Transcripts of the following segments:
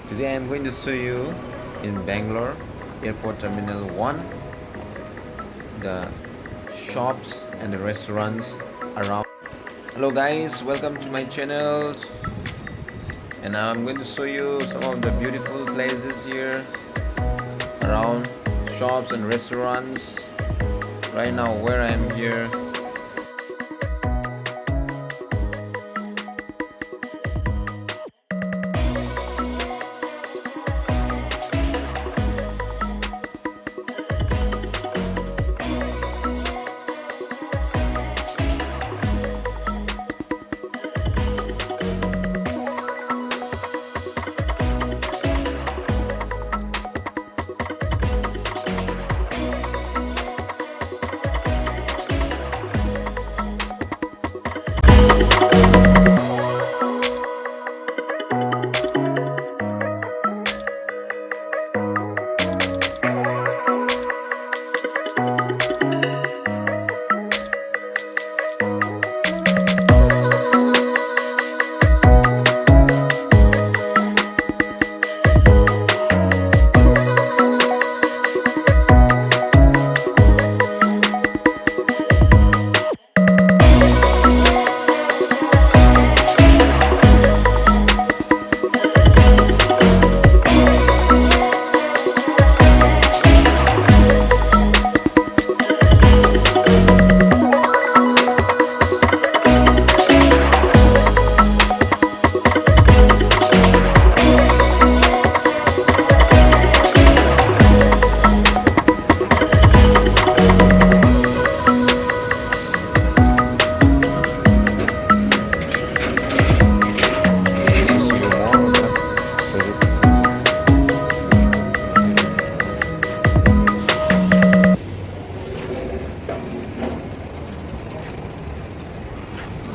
Today I am going to show you in Bangalore Airport Terminal 1 the shops and the restaurants around. Hello guys, welcome to my channel, and now I'm going to show you some of the beautiful places here around shops and restaurants right now where I am here.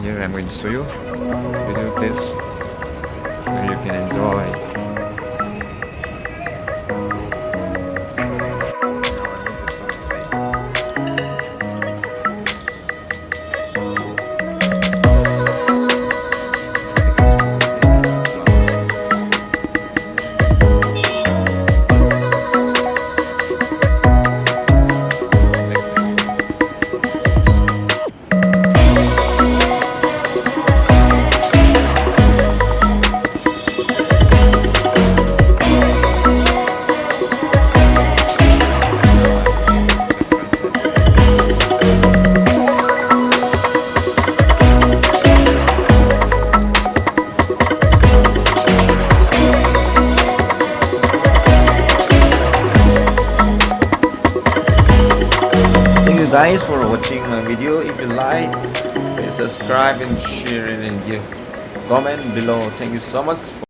Here I'm going to show you beautiful place where you can enjoy. Thank you guys for watching my video. If you like, please subscribe and share it and give comment below. Thank you so much.